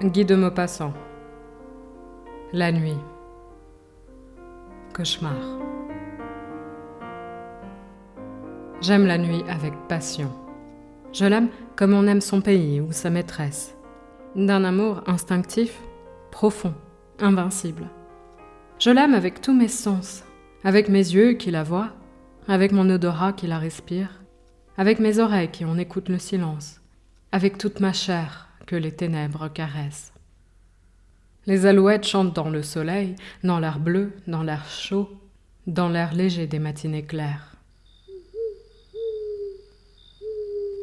Guy de Maupassant. La nuit. Cauchemar. J'aime la nuit avec passion. Je l'aime comme on aime son pays ou sa maîtresse. D'un amour instinctif, profond, invincible. Je l'aime avec tous mes sens, avec mes yeux qui la voient, avec mon odorat qui la respire, avec mes oreilles qui en écoutent le silence, avec toute ma chair que les ténèbres caressent. Les alouettes chantent dans le soleil, dans l'air bleu, dans l'air chaud, dans l'air léger des matinées claires.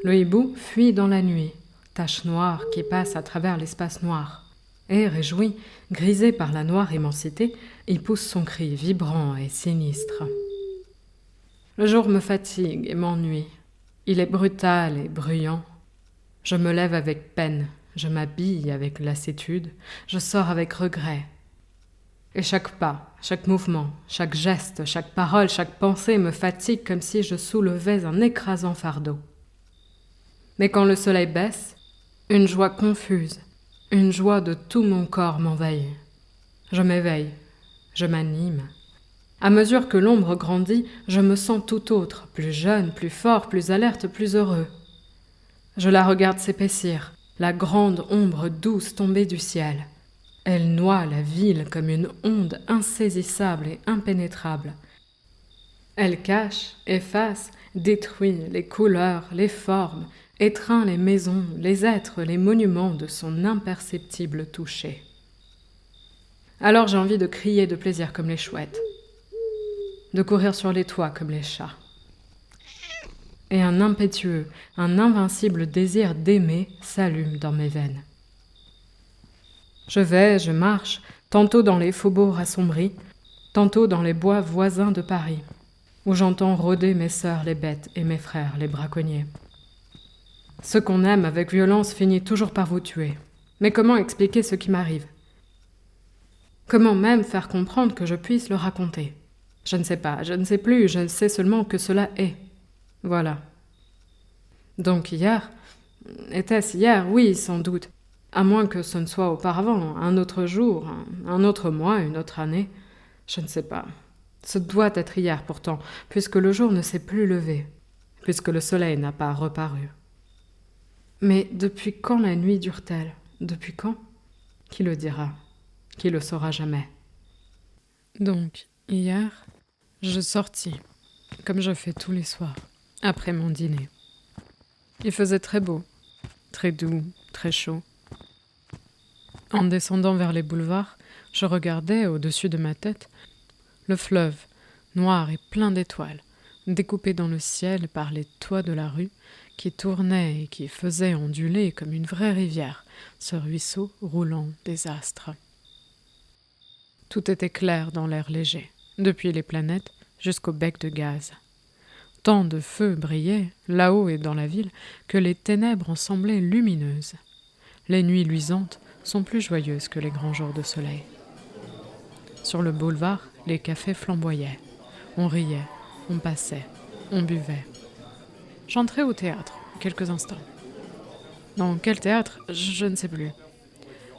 Le hibou fuit dans la nuit, tache noire qui passe à travers l'espace noir, et, réjoui, grisé par la noire immensité, il pousse son cri vibrant et sinistre. Le jour me fatigue et m'ennuie. Il est brutal et bruyant. Je me lève avec peine, je m'habille avec lassitude, je sors avec regret. Et chaque pas, chaque mouvement, chaque geste, chaque parole, chaque pensée me fatigue comme si je soulevais un écrasant fardeau. Mais quand le soleil baisse, une joie confuse, une joie de tout mon corps m'envahit. Je m'éveille, je m'anime. À mesure que l'ombre grandit, je me sens tout autre, plus jeune, plus fort, plus alerte, plus heureux. Je la regarde s'épaissir, la grande ombre douce tombée du ciel. Elle noie la ville comme une onde insaisissable et impénétrable. Elle cache, efface, détruit les couleurs, les formes, étreint les maisons, les êtres, les monuments de son imperceptible toucher. Alors j'ai envie de crier de plaisir comme les chouettes, de courir sur les toits comme les chats. Et un impétueux, un invincible désir d'aimer s'allume dans mes veines. Je marche, tantôt dans les faubourgs assombris, tantôt dans les bois voisins de Paris, où j'entends rôder mes sœurs les bêtes et mes frères les braconniers. Ce qu'on aime avec violence finit toujours par vous tuer. Mais comment expliquer ce qui m'arrive ? Comment même faire comprendre que je puisse le raconter ? Je ne sais pas, je ne sais plus, je sais seulement que cela est. Voilà. Donc hier, était-ce hier ? Oui, sans doute. À moins que ce ne soit auparavant, un autre jour, un autre mois, une autre année. Je ne sais pas. Ce doit être hier pourtant, puisque le jour ne s'est plus levé, puisque le soleil n'a pas reparu. Mais depuis quand la nuit dure-t-elle ? Depuis quand ? Qui le dira ? Qui le saura jamais ? Donc, hier, je sortis, comme je fais tous les soirs, après mon dîner. Il faisait très beau, très doux, très chaud. En descendant vers les boulevards, je regardais, au-dessus de ma tête, le fleuve, noir et plein d'étoiles, découpé dans le ciel par les toits de la rue, qui tournait et qui faisait onduler comme une vraie rivière ce ruisseau roulant des astres. Tout était clair dans l'air léger, depuis les planètes jusqu'au bec de gaz. Tant de feux brillaient, là-haut et dans la ville, que les ténèbres en semblaient lumineuses. Les nuits luisantes sont plus joyeuses que les grands jours de soleil. Sur le boulevard, les cafés flamboyaient. On riait, on passait, on buvait. J'entrai au théâtre, quelques instants. Dans quel théâtre, je ne sais plus.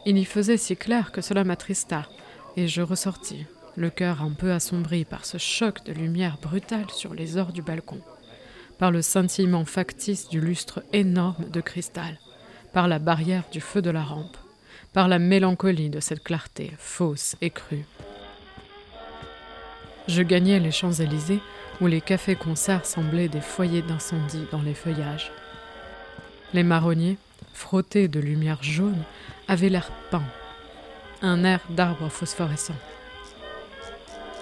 Il y faisait si clair que cela m'attrista, et je ressortis, le cœur un peu assombri par ce choc de lumière brutale sur les ors du balcon, par le scintillement factice du lustre énorme de cristal, par la barrière du feu de la rampe, par la mélancolie de cette clarté fausse et crue. Je gagnais les Champs-Élysées, où les cafés-concerts semblaient des foyers d'incendie dans les feuillages. Les marronniers, frottés de lumière jaune, avaient l'air peints, un air d'arbres phosphorescents.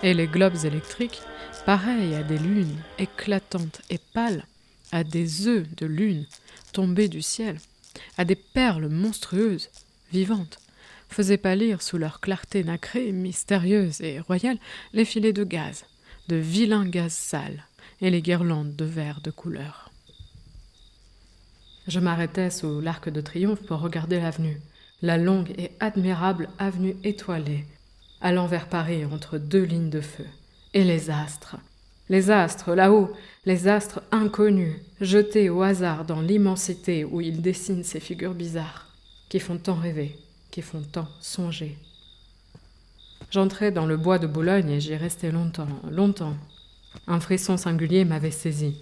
Et les globes électriques, pareils à des lunes éclatantes et pâles, à des œufs de lune tombés du ciel, à des perles monstrueuses, vivantes, faisaient pâlir sous leur clarté nacrée, mystérieuse et royale, les filets de gaz, de vilains gaz sales, et les guirlandes de verre de couleur. Je m'arrêtais sous l'Arc de Triomphe pour regarder l'avenue, la longue et admirable avenue étoilée, allant vers Paris entre deux lignes de feu. Et les astres là-haut, les astres inconnus, jetés au hasard dans l'immensité où ils dessinent ces figures bizarres, qui font tant rêver, qui font tant songer. J'entrai dans le bois de Boulogne et j'y restai longtemps, longtemps. Un frisson singulier m'avait saisi.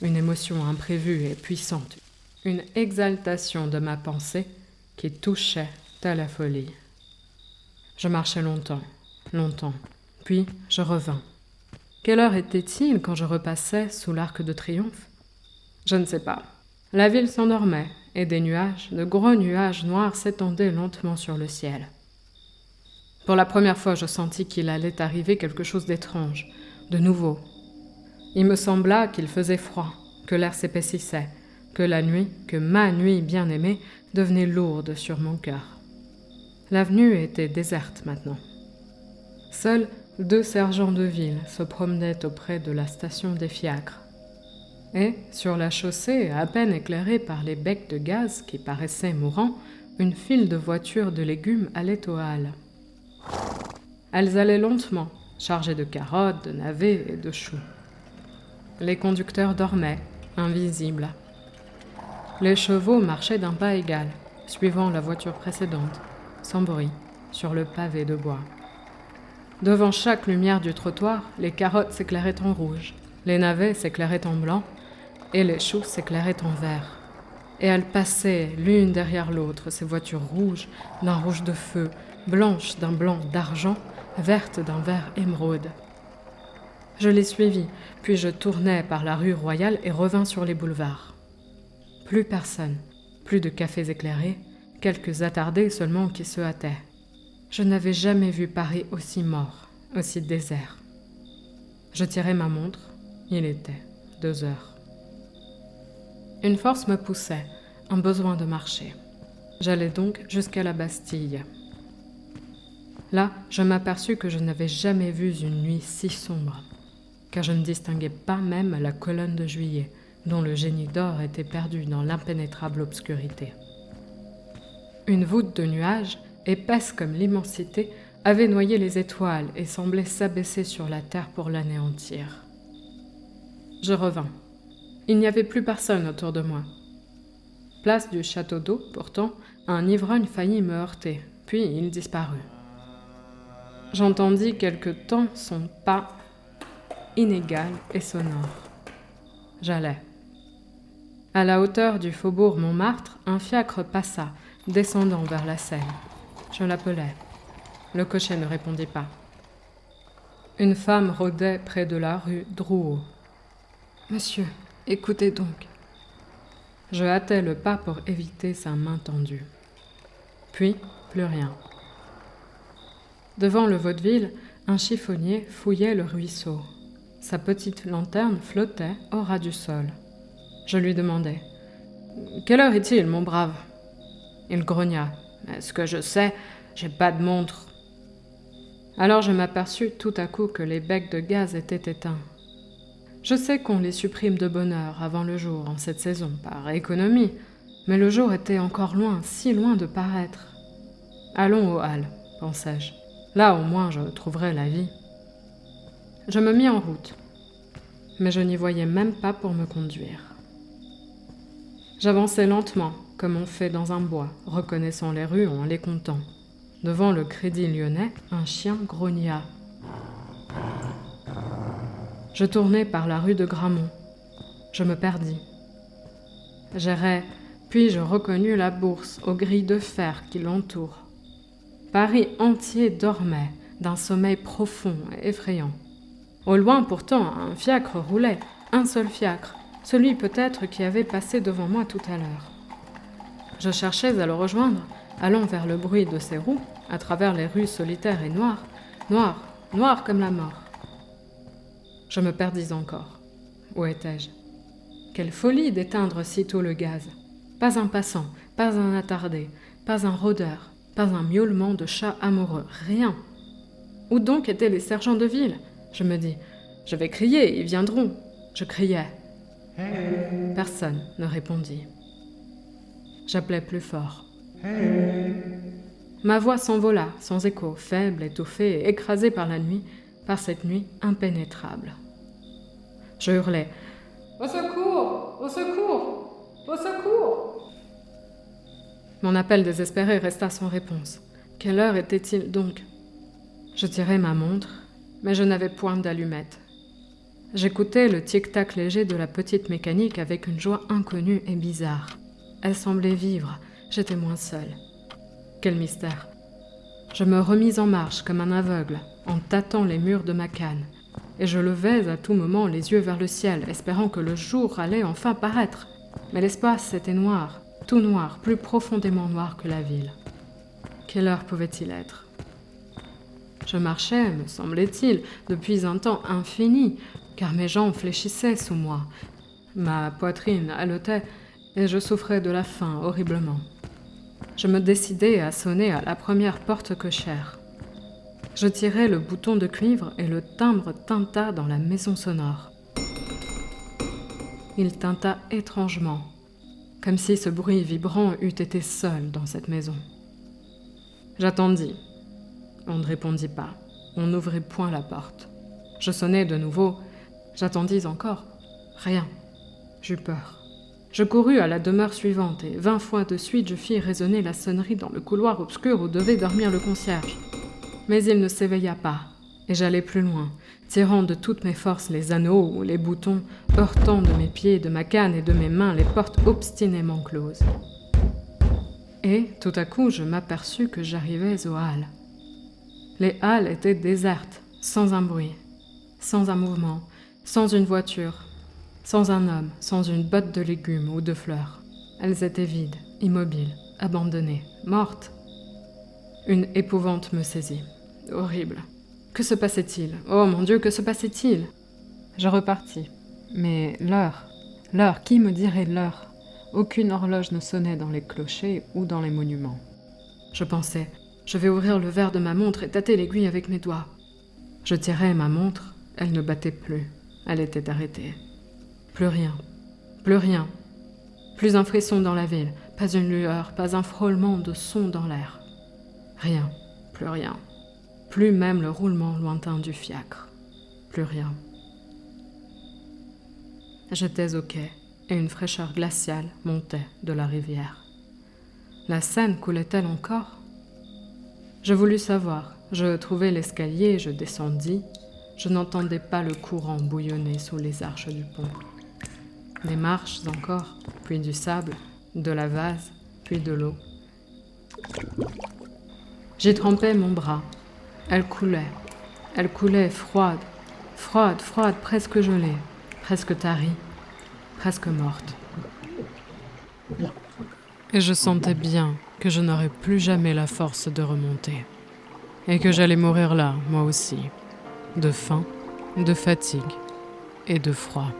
Une émotion imprévue et puissante, une exaltation de ma pensée qui touchait à la folie. Je marchai longtemps, longtemps, puis je revins. Quelle heure était-il quand je repassais sous l'Arc de Triomphe? Je ne sais pas. La ville s'endormait, et des nuages, de gros nuages noirs s'étendaient lentement sur le ciel. Pour la première fois, je sentis qu'il allait arriver quelque chose d'étrange, de nouveau. Il me sembla qu'il faisait froid, que l'air s'épaississait, que la nuit, que ma nuit bien-aimée, devenait lourde sur mon cœur. L'avenue était déserte maintenant. Seuls 2 sergents de ville se promenaient auprès de la station des fiacres. Et, sur la chaussée, à peine éclairée par les becs de gaz qui paraissaient mourants, une file de voitures de légumes allait aux halles. Elles allaient lentement, chargées de carottes, de navets et de choux. Les conducteurs dormaient, invisibles. Les chevaux marchaient d'un pas égal, suivant la voiture précédente, sans bruit, sur le pavé de bois. Devant chaque lumière du trottoir, les carottes s'éclairaient en rouge, les navets s'éclairaient en blanc, et les choux s'éclairaient en vert. Et elles passaient l'une derrière l'autre, ces voitures rouges d'un rouge de feu, blanches d'un blanc d'argent, vertes d'un vert émeraude. Je les suivis, puis je tournai par la rue Royale et revins sur les boulevards. Plus personne, plus de cafés éclairés, quelques attardés seulement qui se hâtaient. Je n'avais jamais vu Paris aussi mort, aussi désert. Je tirai ma montre, il était 2 heures. Une force me poussait, un besoin de marcher. J'allais donc jusqu'à la Bastille. Là, je m'aperçus que je n'avais jamais vu une nuit si sombre, car je ne distinguais pas même la colonne de Juillet, dont le génie d'or était perdu dans l'impénétrable obscurité. Une voûte de nuages, épaisse comme l'immensité, avait noyé les étoiles et semblait s'abaisser sur la terre pour l'anéantir. Je revins. Il n'y avait plus personne autour de moi. Place du château d'eau, pourtant, un ivrogne faillit me heurter, puis il disparut. J'entendis quelque temps son pas inégal et sonore. J'allais. À la hauteur du faubourg Montmartre, un fiacre passa, descendant vers la Seine. Je l'appelai. Le cocher ne répondit pas. Une femme rôdait près de la rue Drouot. « Monsieur, écoutez donc. » Je hâtai le pas pour éviter sa main tendue. Puis, plus rien. Devant le vaudeville, un chiffonnier fouillait le ruisseau. Sa petite lanterne flottait au ras du sol. Je lui demandai « Quelle heure est-il, mon brave ?» Il grogna « Est-ce que je sais, j'ai pas de montre. » Alors je m'aperçus tout à coup que les becs de gaz étaient éteints. Je sais qu'on les supprime de bonne heure avant le jour en cette saison, par économie, mais le jour était encore loin, si loin de paraître. Allons aux halles, pensai-je. Là au moins je trouverai la vie. Je me mis en route, mais je n'y voyais même pas pour me conduire. J'avançais lentement, comme on fait dans un bois, reconnaissant les rues en les comptant. Devant le Crédit Lyonnais, un chien grogna. Je tournai par la rue de Grammont. Je me perdis. J'errais, puis je reconnus la bourse aux grilles de fer qui l'entourent. Paris entier dormait d'un sommeil profond et effrayant. Au loin pourtant, un fiacre roulait, un seul fiacre, celui peut-être qui avait passé devant moi tout à l'heure. Je cherchais à le rejoindre, allant vers le bruit de ses roues, à travers les rues solitaires et noires, noires comme la mort. Je me perdis encore. Où étais-je? Quelle folie d'éteindre sitôt le gaz. Pas un passant, pas un attardé, pas un rôdeur, pas un miaulement de chat amoureux, rien. Où donc étaient les sergents de ville? Je me dis, je vais crier, ils viendront. Je criais. Personne ne répondit. J'appelais plus fort. Ma voix s'envola, sans écho, faible, étouffée et écrasée par la nuit, par cette nuit impénétrable. Je hurlais « Au secours! Au secours! Au secours !» Mon appel désespéré resta sans réponse. Quelle heure était-il donc? Je tirai ma montre, mais je n'avais point d'allumette. J'écoutais le tic-tac léger de la petite mécanique avec une joie inconnue et bizarre. Elle semblait vivre, j'étais moins seule. Quel mystère! Je me remis en marche comme un aveugle, en tâtant les murs de ma canne, et je levais à tout moment les yeux vers le ciel, espérant que le jour allait enfin paraître. Mais l'espace était noir, tout noir, plus profondément noir que la ville. Quelle heure pouvait-il être? Je marchais, me semblait-il, depuis un temps infini, car mes jambes fléchissaient sous moi. Ma poitrine haletait, et je souffrais de la faim horriblement. Je me décidai à sonner à la première porte cochère. Je tirai le bouton de cuivre et le timbre tinta dans la maison sonore. Il tinta étrangement, comme si ce bruit vibrant eût été seul dans cette maison. J'attendis. On ne répondit pas. On n'ouvrit point la porte. Je sonnai de nouveau. J'attendis encore. Rien. J'eus peur. Je courus à la demeure suivante et 20 fois de suite je fis résonner la sonnerie dans le couloir obscur où devait dormir le concierge. Mais il ne s'éveilla pas, et j'allai plus loin, tirant de toutes mes forces les anneaux ou les boutons, heurtant de mes pieds, de ma canne et de mes mains les portes obstinément closes. Et, tout à coup, je m'aperçus que j'arrivais aux halles. Les halles étaient désertes, sans un bruit, sans un mouvement, sans une voiture, sans un homme, sans une botte de légumes ou de fleurs. Elles étaient vides, immobiles, abandonnées, mortes. Une épouvante me saisit. Horrible. Que se passait-il? Oh mon Dieu, que se passait-il? Je repartis. Mais l'heure, qui me dirait l'heure? Aucune horloge ne sonnait dans les clochers ou dans les monuments. Je pensais, je vais ouvrir le verre de ma montre et tâter l'aiguille avec mes doigts. Je tirai ma montre, elle ne battait plus. Elle était arrêtée. Plus rien, plus rien. Plus un frisson dans la ville, pas une lueur, pas un frôlement de son dans l'air. Rien, plus rien. Plus même le roulement lointain du fiacre. Plus rien. J'étais au quai, et une fraîcheur glaciale montait de la rivière. La Seine coulait-elle encore? Je voulus savoir. Je trouvai l'escalier, je descendis. Je n'entendais pas le courant bouillonner sous les arches du pont. Des marches encore, puis du sable, de la vase, puis de l'eau. J'y trempais mon bras. Elle coulait froide, presque gelée, presque tarie, presque morte. Et je sentais bien que je n'aurais plus jamais la force de remonter, et que j'allais mourir là, moi aussi, de faim, de fatigue et de froid.